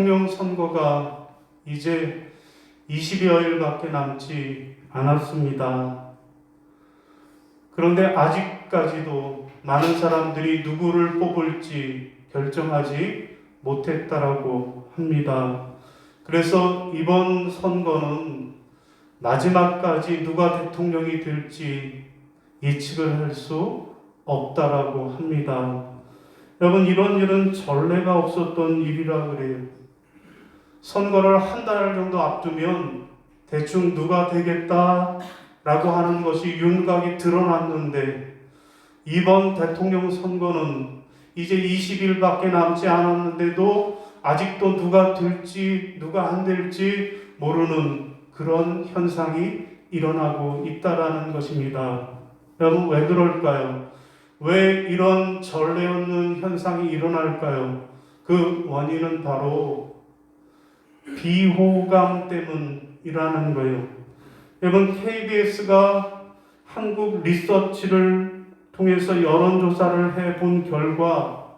대통령 선거가 이제 20여일밖에 남지 않았습니다. 그런데 아직까지도 많은 사람들이 누구를 뽑을지 결정하지 못했다라고 합니다. 그래서 이번 선거는 마지막까지 누가 대통령이 될지 예측을 할 수 없다라고 합니다. 여러분, 이런 일은 전례가 없었던 일이라 그래요. 선거를 한 달 정도 앞두면 대충 누가 되겠다라고 하는 것이 윤곽이 드러났는데, 이번 대통령 선거는 이제 20일밖에 남지 않았는데도 아직도 누가 될지 누가 안 될지 모르는 그런 현상이 일어나고 있다라는 것입니다. 여러분, 왜 그럴까요? 왜 이런 전례 없는 현상이 일어날까요? 그 원인은 바로 비호감 때문이라는 거예요. 여러분, KBS가 한국 리서치를 통해서 여론조사를 해본 결과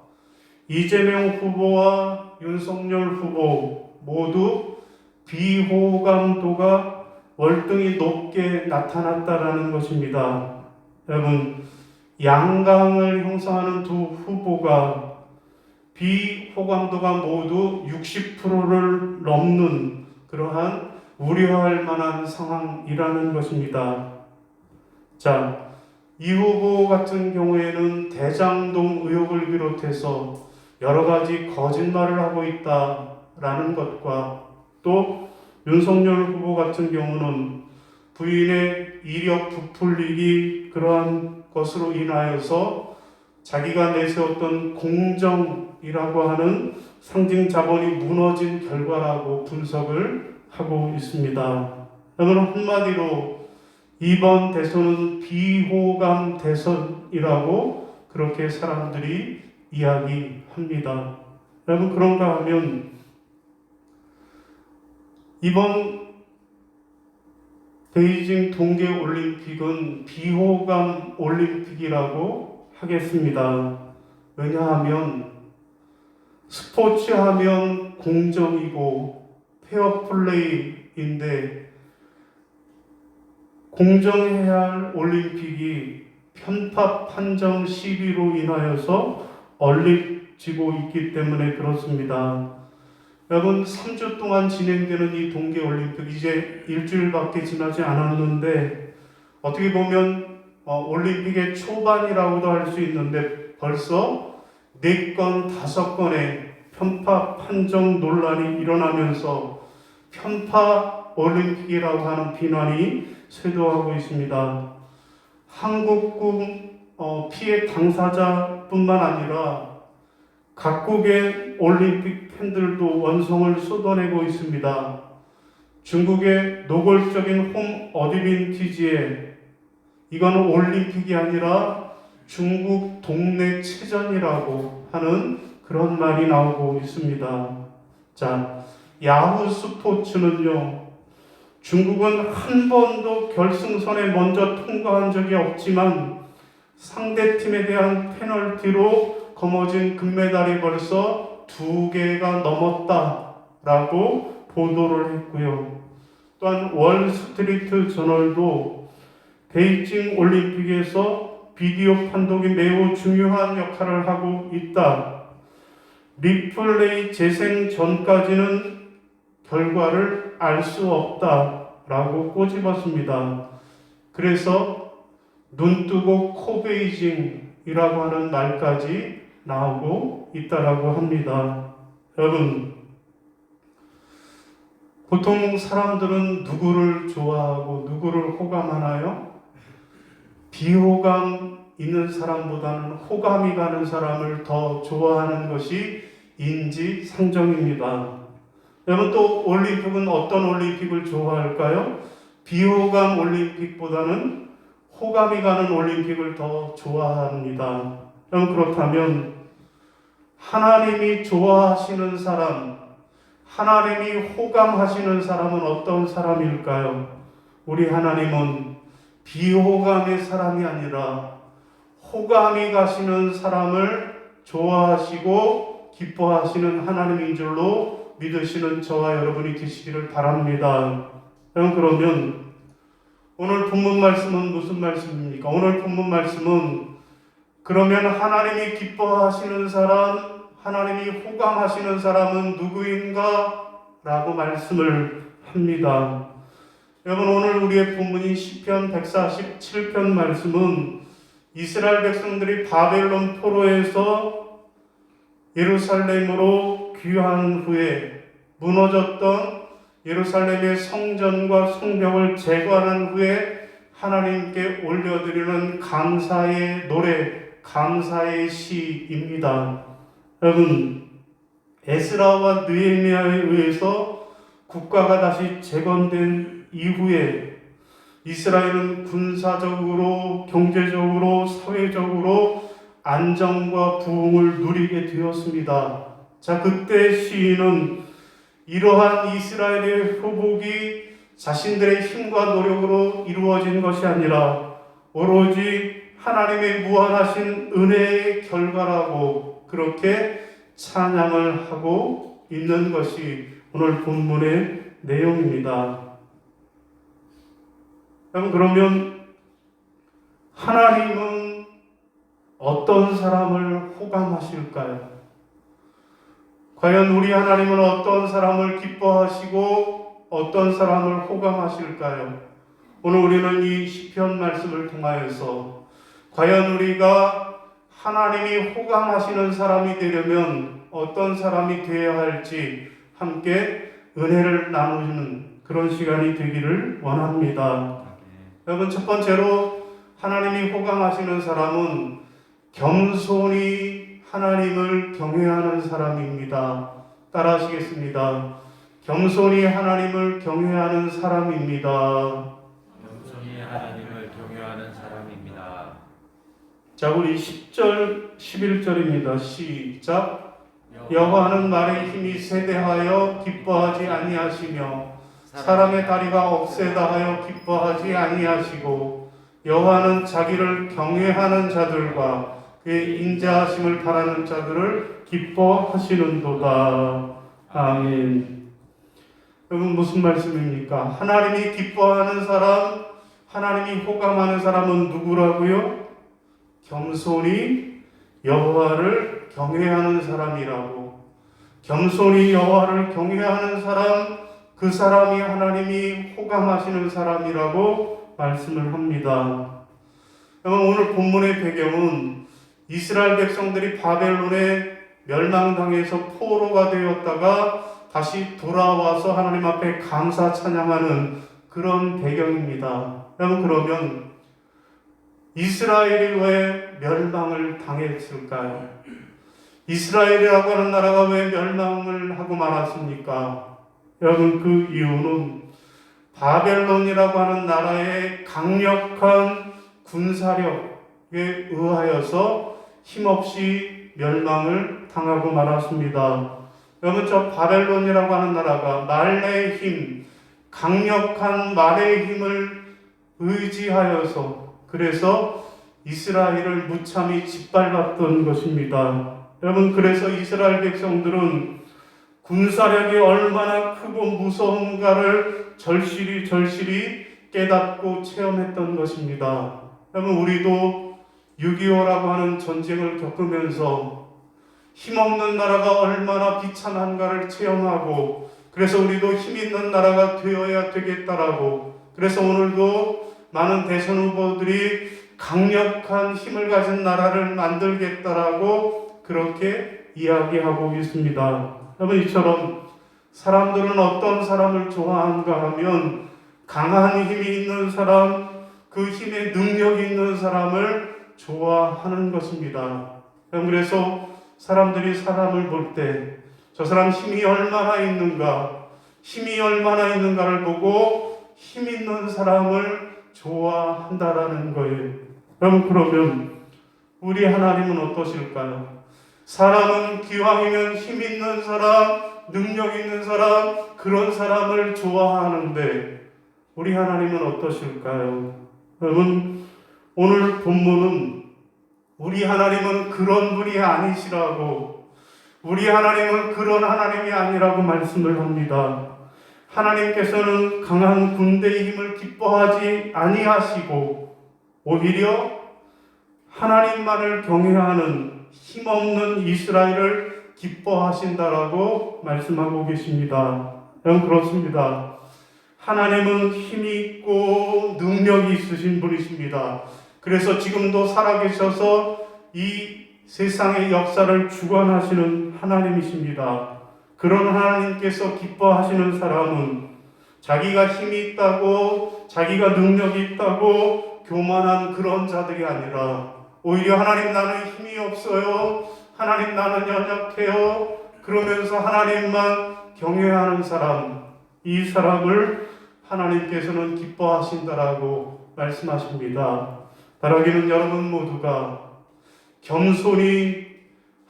이재명 후보와 윤석열 후보 모두 비호감도가 월등히 높게 나타났다라는 것입니다. 여러분, 양강을 형성하는 두 후보가 비호감도가 모두 60%를 넘는 그러한 우려할 만한 상황이라는 것입니다. 자, 이 후보 같은 경우에는 대장동 의혹을 비롯해서 여러 가지 거짓말을 하고 있다라는 것과, 또 윤석열 후보 같은 경우는 부인의 이력 부풀리기, 그러한 것으로 인하여서 자기가 내세웠던 공정이라고 하는 상징 자본이 무너진 결과라고 분석을 하고 있습니다. 여러분, 한마디로 이번 대선은 비호감 대선이라고 그렇게 사람들이 이야기합니다. 여러분, 그런가 하면 이번 베이징 동계올림픽은 비호감 올림픽이라고 하겠습니다. 왜냐하면 스포츠하면 공정이고 페어플레이인데, 공정해야 할 올림픽이 편파 판정 시비로 인하여서 얼립지고 있기 때문에 그렇습니다. 여러분, 3주 동안 진행되는 이 동계올림픽 이제 일주일밖에 지나지 않았는데, 어떻게 보면 올림픽의 초반이라고도 할 수 있는데 벌써 4건, 5건의 편파 판정 논란이 일어나면서 편파 올림픽이라고 하는 비난이 쇄도하고 있습니다. 한국군 피해 당사자뿐만 아니라 각국의 올림픽 팬들도 원성을 쏟아내고 있습니다. 중국의 노골적인 홈 어드밴티지에 이거는 올림픽이 아니라 중국 동네 체전이라고 하는 그런 말이 나오고 있습니다. 자, 야후 스포츠는요, 중국은 한 번도 결승선에 먼저 통과한 적이 없지만 상대팀에 대한 페널티로 거머쥔 금메달이 벌써 2개가 넘었다라고 보도를 했고요. 또한 월스트리트 저널도 베이징 올림픽에서 비디오 판독이 매우 중요한 역할을 하고 있다. 리플레이 재생 전까지는 결과를 알 수 없다라고 꼬집었습니다. 그래서 눈뜨고 코베이징이라고 하는 말까지 나오고 있다라고 합니다. 여러분, 보통 사람들은 누구를 좋아하고 누구를 호감하나요? 비호감 있는 사람보다는 호감이 가는 사람을 더 좋아하는 것이 인지상정입니다. 여러분, 또 올림픽은 어떤 올림픽을 좋아할까요? 비호감 올림픽보다는 호감이 가는 올림픽을 더 좋아합니다. 여러분, 그렇다면 하나님이 좋아하시는 사람, 하나님이 호감하시는 사람은 어떤 사람일까요? 우리 하나님은 비호감의 사람이 아니라 호감이 가시는 사람을 좋아하시고 기뻐하시는 하나님인 줄로 믿으시는 저와 여러분이 되시기를 바랍니다. 그러면 오늘 본문 말씀은 무슨 말씀입니까? 오늘 본문 말씀은 그러면 하나님이 기뻐하시는 사람, 하나님이 호감하시는 사람은 누구인가? 라고 말씀을 합니다. 여러분, 오늘 우리의 본문인 시편 147편 말씀은 이스라엘 백성들이 바벨론 포로에서 예루살렘으로 귀환 후에 무너졌던 예루살렘의 성전과 성벽을 재건한 후에 하나님께 올려드리는 감사의 노래, 감사의 시입니다. 여러분, 에스라와 느헤미야에 의해서 국가가 다시 재건된 이후에 이스라엘은 군사적으로, 경제적으로, 사회적으로 안정과 부흥을 누리게 되었습니다. 자, 그때 시인은 이러한 이스라엘의 회복이 자신들의 힘과 노력으로 이루어진 것이 아니라 오로지 하나님의 무한하신 은혜의 결과라고 그렇게 찬양을 하고 있는 것이 오늘 본문의 내용입니다. 그러면 하나님은 어떤 사람을 호감하실까요? 과연 우리 하나님은 어떤 사람을 기뻐하시고 어떤 사람을 호감하실까요? 오늘 우리는 이 시편 말씀을 통하여서 과연 우리가 하나님이 호감하시는 사람이 되려면 어떤 사람이 되어야 할지 함께 은혜를 나누는 그런 시간이 되기를 원합니다. 여러분, 첫 번째로 하나님이 호감하시는 사람은 겸손히 하나님을 경외하는 사람입니다. 따라하시겠습니다. 겸손히 하나님을 경외하는 사람입니다. 겸손히 하나님을 경외하는 사람입니다. 자, 우리 10절, 11절입니다. 시작. 여호와는 말의 힘이 세대하여 기뻐하지 아니하시며 사람의 다리가 억세다 하여 기뻐하지 아니하시고 여호와는 자기를 경외하는 자들과 그의 인자하심을 바라는 자들을 기뻐하시는도다. 아멘. 여러분, 무슨 말씀입니까? 하나님이 기뻐하는 사람, 하나님이 호감하는 사람은 누구라고요? 겸손히 여호와를 경외하는 사람이라고. 겸손히 여호와를 경외하는 사람, 그 사람이 하나님이 호감하시는 사람이라고 말씀을 합니다. 여러분, 오늘 본문의 배경은 이스라엘 백성들이 바벨론에 멸망당해서 포로가 되었다가 다시 돌아와서 하나님 앞에 감사 찬양하는 그런 배경입니다. 여러분, 그러면 이스라엘이 왜 멸망을 당했을까요? 이스라엘이라고 하는 나라가 왜 멸망을 하고 말았습니까? 여러분, 그 이유는 바벨론이라고 하는 나라의 강력한 군사력에 의하여서 힘없이 멸망을 당하고 말았습니다. 여러분, 저 바벨론이라고 하는 나라가 말의 힘, 강력한 말의 힘을 의지하여서 그래서 이스라엘을 무참히 짓밟았던 것입니다. 여러분, 그래서 이스라엘 백성들은 군사력이 얼마나 크고 무서운가를 절실히 깨닫고 체험했던 것입니다. 여러분, 우리도 6.25라고 하는 전쟁을 겪으면서 힘없는 나라가 얼마나 비참한가를 체험하고 그래서 우리도 힘있는 나라가 되어야 되겠다라고 그래서 오늘도 많은 대선 후보들이 강력한 힘을 가진 나라를 만들겠다라고 그렇게 이야기하고 있습니다. 여러분, 이처럼 사람들은 어떤 사람을 좋아하는가 하면 강한 힘이 있는 사람, 그 힘에 능력이 있는 사람을 좋아하는 것입니다. 그래서 사람들이 사람을 볼 때 저 사람 힘이 얼마나 있는가를 보고 힘 있는 사람을 좋아한다라는 거예요. 그러면 우리 하나님은 어떠실까요? 사람은 기왕이면 힘 있는 사람, 능력 있는 사람, 그런 사람을 좋아하는데 우리 하나님은 어떠실까요? 여러분, 오늘 본문은 우리 하나님은 그런 분이 아니시라고, 우리 하나님은 그런 하나님이 아니라고 말씀을 합니다. 하나님께서는 강한 군대의 힘을 기뻐하지 아니하시고 오히려 하나님만을 경외하는 힘없는 이스라엘을 기뻐하신다라고 말씀하고 계십니다. 여러분, 그렇습니다. 하나님은 힘이 있고 능력이 있으신 분이십니다. 그래서 지금도 살아계셔서 이 세상의 역사를 주관하시는 하나님이십니다. 그런 하나님께서 기뻐하시는 사람은 자기가 힘이 있다고, 자기가 능력이 있다고 교만한 그런 자들이 아니라 오히려 하나님, 나는 힘이 없어요, 하나님, 나는 연약해요, 그러면서 하나님만 경외하는 사람, 이 사람을 하나님께서는 기뻐하신다라고 말씀하십니다. 바라기는 여러분 모두가 겸손히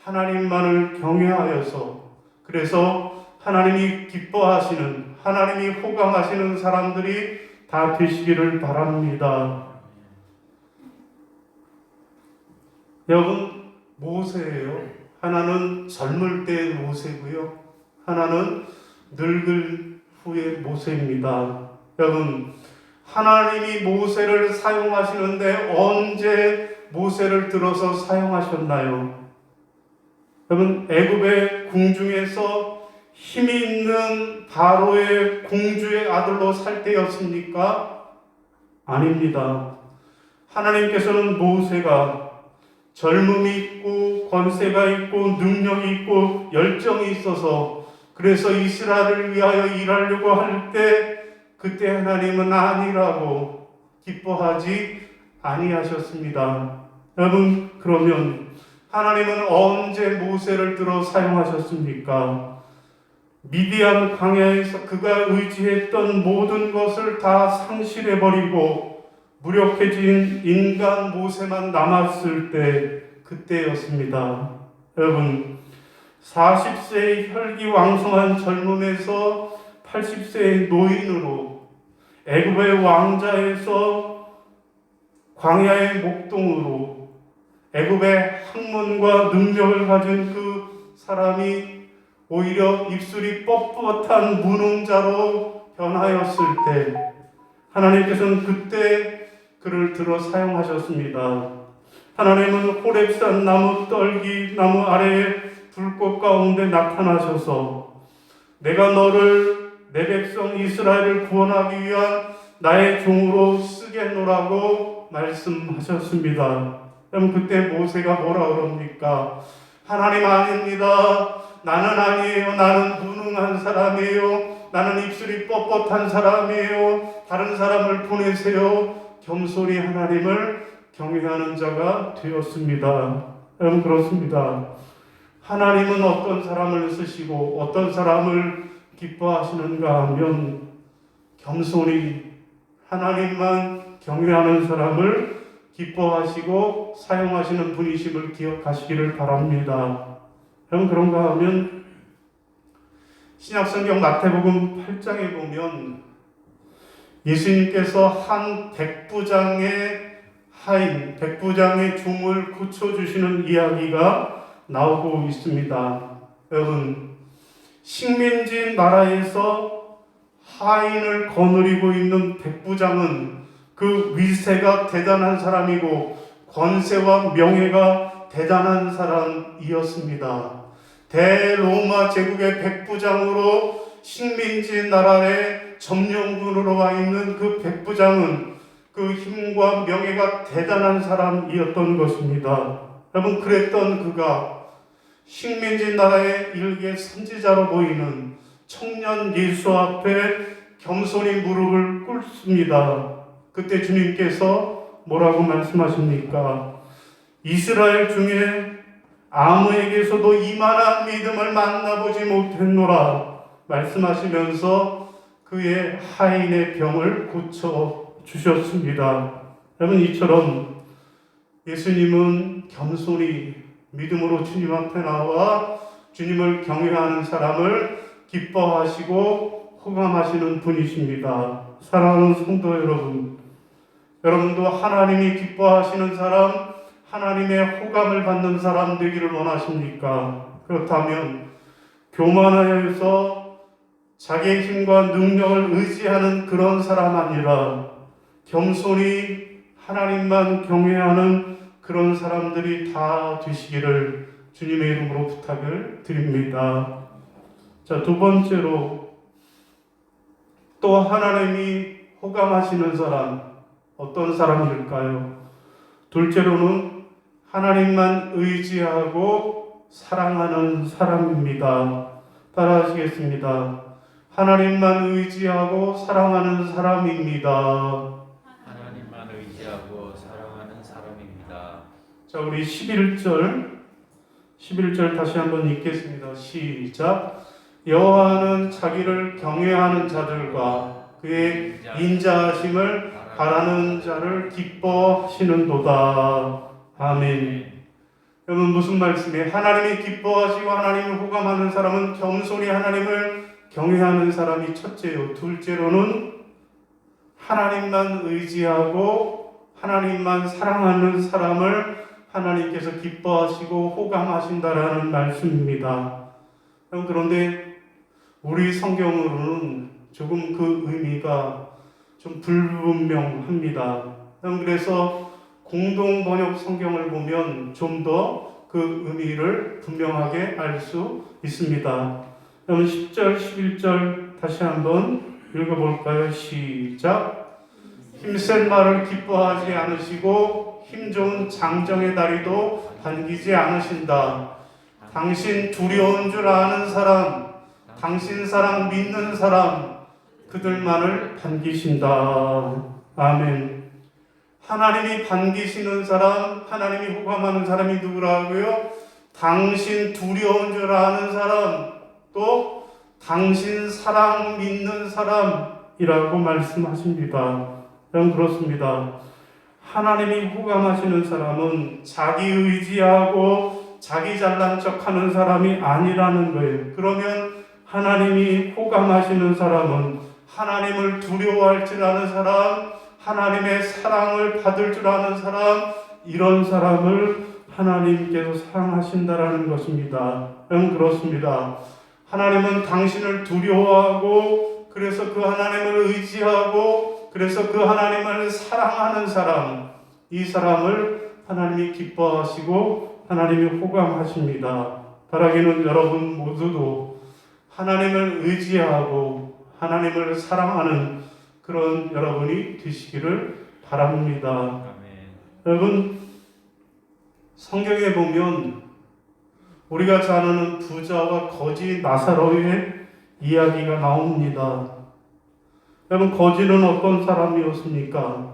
하나님만을 경외하여서, 그래서 하나님이 기뻐하시는, 하나님이 호감하시는 사람들이 다 되시기를 바랍니다. 여러분, 모세예요. 하나는 젊을 때의 모세고요, 하나는 늙을 후의 모세입니다. 여러분, 하나님이 모세를 사용하시는데 언제 모세를 들어서 사용하셨나요? 여러분, 애굽의 궁중에서 힘이 있는 바로의 공주의 아들로 살 때였습니까? 아닙니다. 하나님께서는 모세가 젊음이 있고 권세가 있고 능력이 있고 열정이 있어서, 그래서 이스라엘을 위하여 일하려고 할 때 그때 하나님은 아니라고 기뻐하지 아니하셨습니다. 여러분, 그러면 하나님은 언제 모세를 들어 사용하셨습니까? 미디안 광야에서 그가 의지했던 모든 것을 다 상실해버리고 무력해진 인간 모세만 남았을 때, 그때였습니다. 여러분, 40세의 혈기왕성한 젊음에서 80세의 노인으로 애굽의 왕자에서 광야의 목동으로 애굽의 학문과 능력을 가진 그 사람이 오히려 입술이 뻣뻣한 무능자로 변하였을 때, 하나님께서는 그때 그를 들어 사용하셨습니다. 하나님은 호렙산 나무 떨기 나무 아래에 불꽃 가운데 나타나셔서 내가 너를 내 백성 이스라엘을 구원하기 위한 나의 종으로 쓰겠노라고 말씀하셨습니다. 그럼 그때 모세가 뭐라 그럽니까? 하나님, 아닙니다. 나는 아니에요. 나는 무능한 사람이에요. 나는 입술이 뻣뻣한 사람이에요. 다른 사람을 보내세요. 겸손히 하나님을 경외하는 자가 되었습니다. 여러분, 그렇습니다. 하나님은 어떤 사람을 쓰시고 어떤 사람을 기뻐하시는가 하면 겸손히 하나님만 경외하는 사람을 기뻐하시고 사용하시는 분이심을 기억하시기를 바랍니다. 여러분, 그런가 하면 신약성경 마태복음 8장에 보면 예수님께서 한 백부장의 하인, 백부장의 종을 고쳐주시는 이야기가 나오고 있습니다. 여러분, 식민지 나라에서 하인을 거느리고 있는 백부장은 그 위세가 대단한 사람이고 권세와 명예가 대단한 사람이었습니다. 대로마 제국의 백부장으로 식민지 나라의 점령군으로 와 있는 그 백부장은 그 힘과 명예가 대단한 사람이었던 것입니다. 여러분, 그랬던 그가 식민지 나라의 일개 선지자로 보이는 청년 예수 앞에 겸손히 무릎을 꿇습니다. 그때 주님께서 뭐라고 말씀하십니까? 이스라엘 중에 아무에게서도 이만한 믿음을 만나보지 못했노라 말씀하시면서 그의 하인의 병을 고쳐주셨습니다. 여러분, 이처럼 예수님은 겸손히 믿음으로 주님 앞에 나와 주님을 경외하는 사람을 기뻐하시고 호감하시는 분이십니다. 사랑하는 성도 여러분, 여러분도 하나님이 기뻐하시는 사람, 하나님의 호감을 받는 사람 되기를 원하십니까? 그렇다면 교만하여서 자기의 힘과 능력을 의지하는 그런 사람 아니라 겸손히 하나님만 경외하는 그런 사람들이 다 되시기를 주님의 이름으로 부탁을 드립니다. 자, 두 번째로 또 하나님이 호감하시는 사람 어떤 사람일까요? 둘째로는 하나님만 의지하고 사랑하는 사람입니다. 따라하시겠습니다. 하나님만 의지하고 사랑하는 사람입니다. 하나님만 의지하고 사랑하는 사람입니다. 자, 우리 11절 다시 한번 읽겠습니다. 시작. 여호와는 자기를 경외하는 자들과 그의 인자하심을 바라는 자를 기뻐하시는도다. 아멘. 여러분, 무슨 말씀이에요? 하나님이 기뻐하시고 하나님을 호감하는 사람은 겸손히 하나님을 경외하는 사람이 첫째요. 둘째로는 하나님만 의지하고 하나님만 사랑하는 사람을 하나님께서 기뻐하시고 호감하신다라는 말씀입니다. 그런데 우리 성경으로는 조금 그 의미가 좀 불분명합니다. 그래서 공동 번역 성경을 보면 좀 더 그 의미를 분명하게 알 수 있습니다. 그럼 10절, 11절 다시 한번 읽어볼까요? 시작. 힘센 말을 기뻐하지 않으시고 힘 좋은 장정의 다리도 반기지 않으신다. 당신 두려운 줄 아는 사람, 당신 사랑 믿는 사람, 그들만을 반기신다. 아멘. 하나님이 반기시는 사람, 하나님이 호감하는 사람이 누구라고요? 당신 두려운 줄 아는 사람, 또 당신 사랑 믿는 사람이라고 말씀하십니다. 그렇습니다. 하나님이 호감하시는 사람은 자기 의지하고 자기 잘난 척하는 사람이 아니라는 거예요. 그러면 하나님이 호감하시는 사람은 하나님을 두려워할 줄 아는 사람, 하나님의 사랑을 받을 줄 아는 사람, 이런 사람을 하나님께서 사랑하신다라는 것입니다. 그렇습니다. 하나님은 당신을 두려워하고 그래서 그 하나님을 의지하고 그래서 그 하나님을 사랑하는 사람, 이 사람을 하나님이 기뻐하시고 하나님이 호감하십니다. 바라기는 여러분 모두도 하나님을 의지하고 하나님을 사랑하는 그런 여러분이 되시기를 바랍니다. 아멘. 여러분, 성경에 보면 우리가 잘 아는 부자와 거지 나사로의 이야기가 나옵니다. 여러분, 거지는 어떤 사람이었습니까?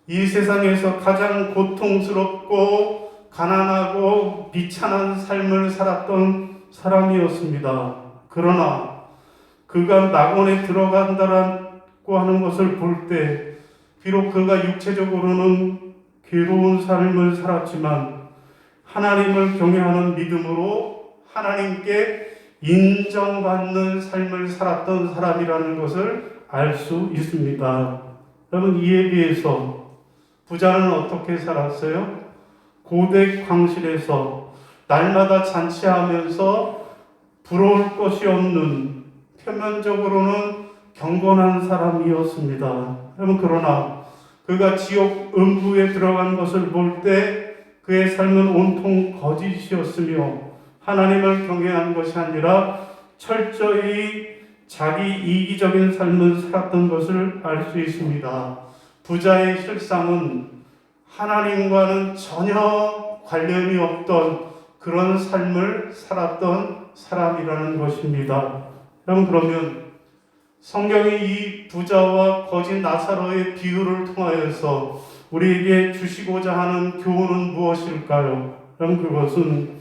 이 세상에서 가장 고통스럽고 가난하고 비참한 삶을 살았던 사람이었습니다. 그러나 그가 낙원에 들어간다고 하는 것을 볼 때 비록 그가 육체적으로는 괴로운 삶을 살았지만 하나님을 경외하는 믿음으로 하나님께 인정받는 삶을 살았던 사람이라는 것을 알 수 있습니다. 여러분, 이에 비해서 부자는 어떻게 살았어요? 고대 광실에서 날마다 잔치하면서 부러울 것이 없는 표면적으로는 경건한 사람이었습니다. 여러분, 그러나 그가 지옥 음부에 들어간 것을 볼 때 그의 삶은 온통 거짓이었으며 하나님을 경외한 것이 아니라 철저히 자기 이기적인 삶을 살았던 것을 알 수 있습니다. 부자의 실상은 하나님과는 전혀 관련이 없던 그런 삶을 살았던 사람이라는 것입니다. 그러면 성경이 이 부자와 거짓 나사로의 비유를 통하여서 우리에게 주시고자 하는 교훈은 무엇일까요? 그것은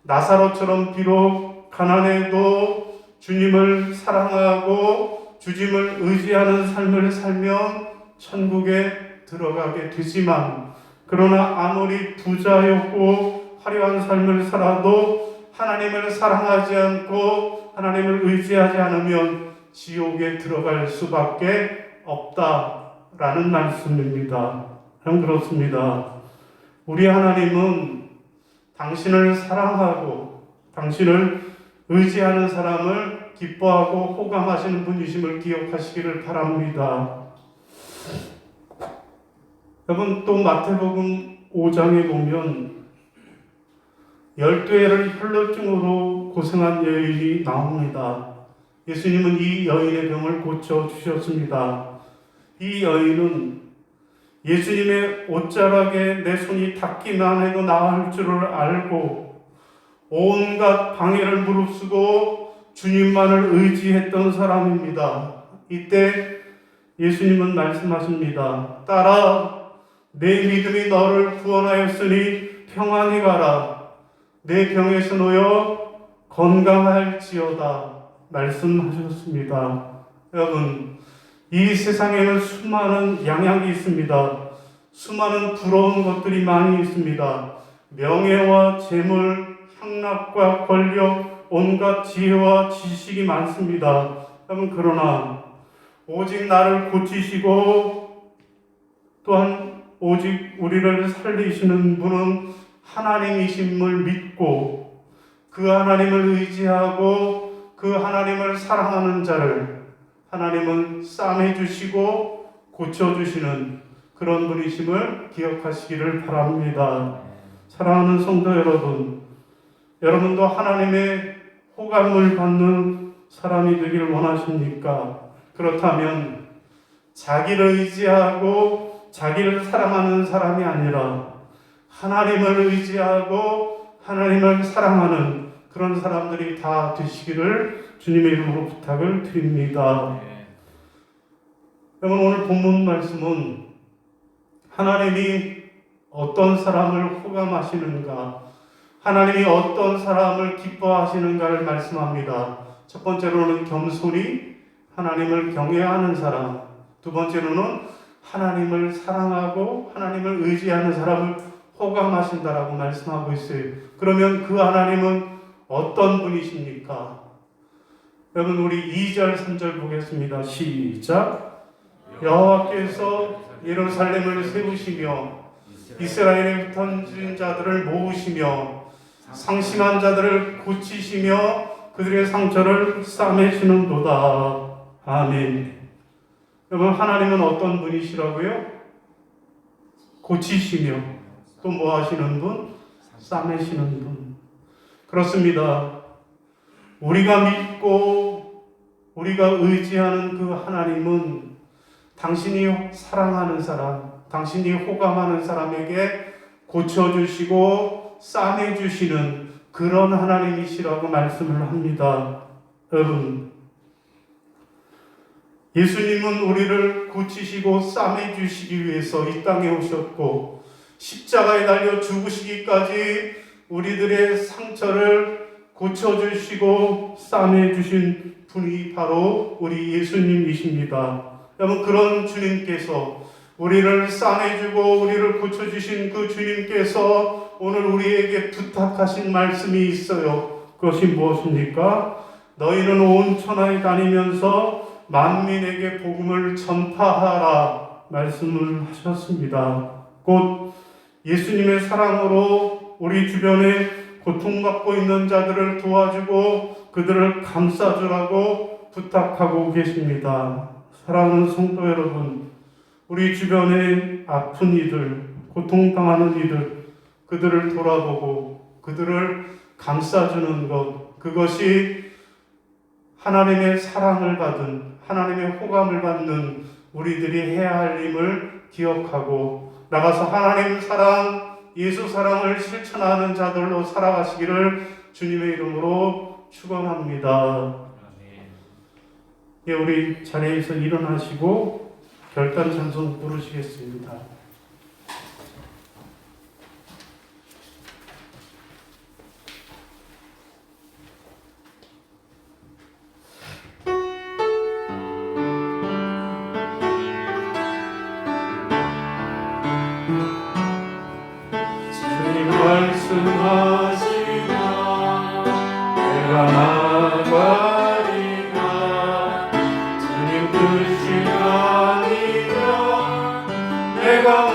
나사로처럼 비록 가난해도 주님을 사랑하고 주님을 의지하는 삶을 살면 천국에 들어가게 되지만 그러나 아무리 부자였고 화려한 삶을 살아도 하나님을 사랑하지 않고 하나님을 의지하지 않으면 지옥에 들어갈 수밖에 없다라는 말씀입니다. 그렇습니다. 우리 하나님은 당신을 사랑하고 당신을 의지하는 사람을 기뻐하고 호감하시는 분이심을 기억하시기를 바랍니다. 여러분, 또 마태복음 5장에 보면 12해를 혈루증으로 고생한 여인이 나옵니다. 예수님은 이 여인의 병을 고쳐주셨습니다. 이 여인은 예수님의 옷자락에 내 손이 닿기만 해도 나을 줄을 알고 온갖 방해를 무릅쓰고 주님만을 의지했던 사람입니다. 이때 예수님은 말씀하십니다. 딸아, 내 믿음이 너를 구원하였으니 평안히 가라. 내 병에서 놓여 건강할지어다. 말씀하셨습니다. 여러분, 이 세상에는 수많은 양약이 있습니다. 수많은 부러운 것들이 많이 있습니다. 명예와 재물, 향락과 권력, 온갖 지혜와 지식이 많습니다. 여러분, 그러나 오직 나를 고치시고 또한 오직 우리를 살리시는 분은 하나님이심을 믿고 그 하나님을 의지하고 그 하나님을 사랑하는 자를 하나님은 싸매주시고 고쳐주시는 그런 분이심을 기억하시기를 바랍니다. 사랑하는 성도 여러분, 여러분도 하나님의 호감을 받는 사람이 되기를 원하십니까? 그렇다면 자기를 의지하고 자기를 사랑하는 사람이 아니라 하나님을 의지하고 하나님을 사랑하는 그런 사람들이 다 되시기를 주님의 이름으로 부탁을 드립니다. 여러분, 오늘 본문 말씀은 하나님이 어떤 사람을 호감하시는가, 하나님이 어떤 사람을 기뻐하시는가를 말씀합니다. 첫 번째로는 겸손히 하나님을 경외하는 사람, 두 번째로는 하나님을 사랑하고 하나님을 의지하는 사람을 호감하신다라고 말씀하고 있어요. 그러면 그 하나님은 어떤 분이십니까? 여러분, 우리 2절, 3절 보겠습니다. 시작. 여호와께서 예루살렘을 세우시며 이스라엘의 흩어진 자들을 모으시며 상심한 자들을 고치시며 그들의 상처를 싸매시는도다. 아멘. 여러분, 하나님은 어떤 분이시라고요? 고치시며 또 뭐 하시는 분? 싸매시는 분. 그렇습니다. 우리가 믿고 우리가 의지하는 그 하나님은 당신이 사랑하는 사람, 당신이 호감하는 사람에게 고쳐주시고 싸매주시는 그런 하나님이시라고 말씀을 합니다. 여러분, 예수님은 우리를 고치시고 싸매주시기 위해서 이 땅에 오셨고 십자가에 달려 죽으시기까지 우리들의 상처를 고쳐주시고 싸매주신 분이 바로 우리 예수님이십니다. 여러분, 그런 주님께서 우리를 싸매주고 우리를 고쳐주신 그 주님께서 오늘 우리에게 부탁하신 말씀이 있어요. 그것이 무엇입니까? 너희는 온 천하에 다니면서 만민에게 복음을 전파하라 말씀을 하셨습니다. 곧 예수님의 사랑으로 우리 주변에 고통받고 있는 자들을 도와주고 그들을 감싸주라고 부탁하고 계십니다. 사랑하는 성도 여러분, 우리 주변에 아픈 이들, 고통당하는 이들, 그들을 돌아보고 그들을 감싸주는 것, 그것이 하나님의 사랑을 받은, 하나님의 호감을 받는 우리들이 해야 할 일을 기억하고 나가서 하나님 사랑, 예수 사랑을 실천하는 자들로 살아가시기를 주님의 이름으로 축원합니다. 예, 우리 자리에서 일어나시고 결단 찬송 부르시겠습니다. 말씀하시나 내가 나가리라 주님 뜻이 아니면 내가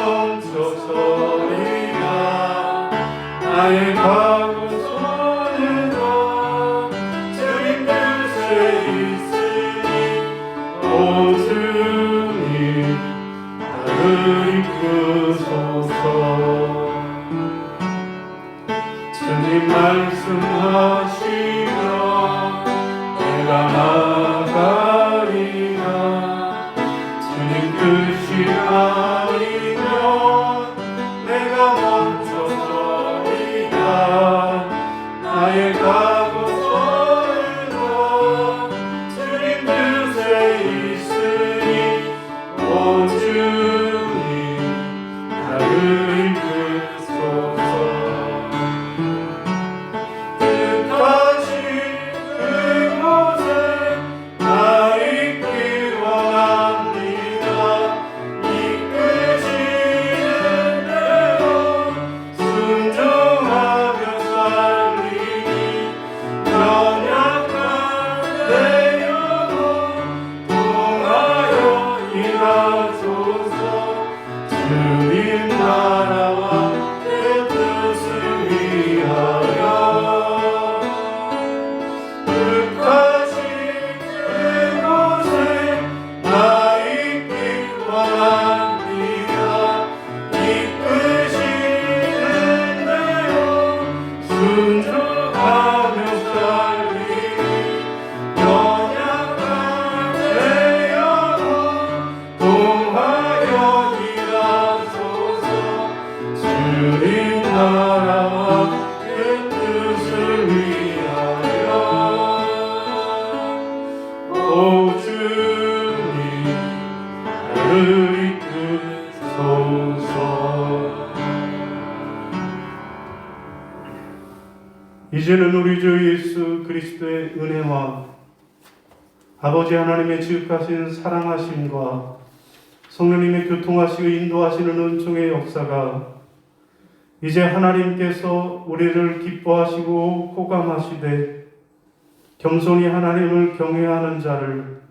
저를 이끄소서. 이제는 우리 주 예수 그리스도의 은혜와 아버지 하나님의 지극하신 사랑하심과 성령님의 교통하시고 인도하시는 은총의 역사가 이제 하나님께서 우리를 기뻐하시고 호감하시되 겸손히 하나님을 경외하는 자를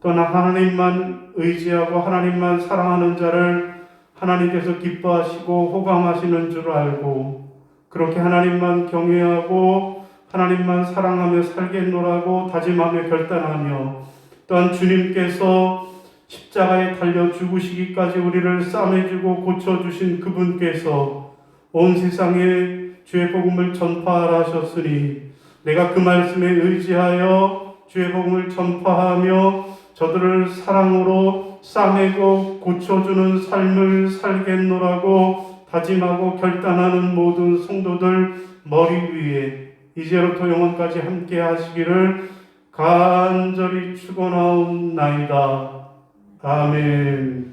또나 하나님만 의지하고 하나님만 사랑하는 자를 하나님께서 기뻐하시고 호감하시는 줄 알고 그렇게 하나님만 경외하고 하나님만 사랑하며 살겠노라고 다짐하며 결단하며 또한 주님께서 십자가에 달려 죽으시기까지 우리를 싸매주고 고쳐주신 그분께서 온 세상에 주의 복음을 전파하라 하셨으니 내가 그 말씀에 의지하여 주의 복음을 전파하며 저들을 사랑으로 싸매고 고쳐주는 삶을 살겠노라고 다짐하고 결단하는 모든 성도들 머리 위에 이제로부터 영원까지 함께 하시기를 간절히 축원하옵나이다. 아멘.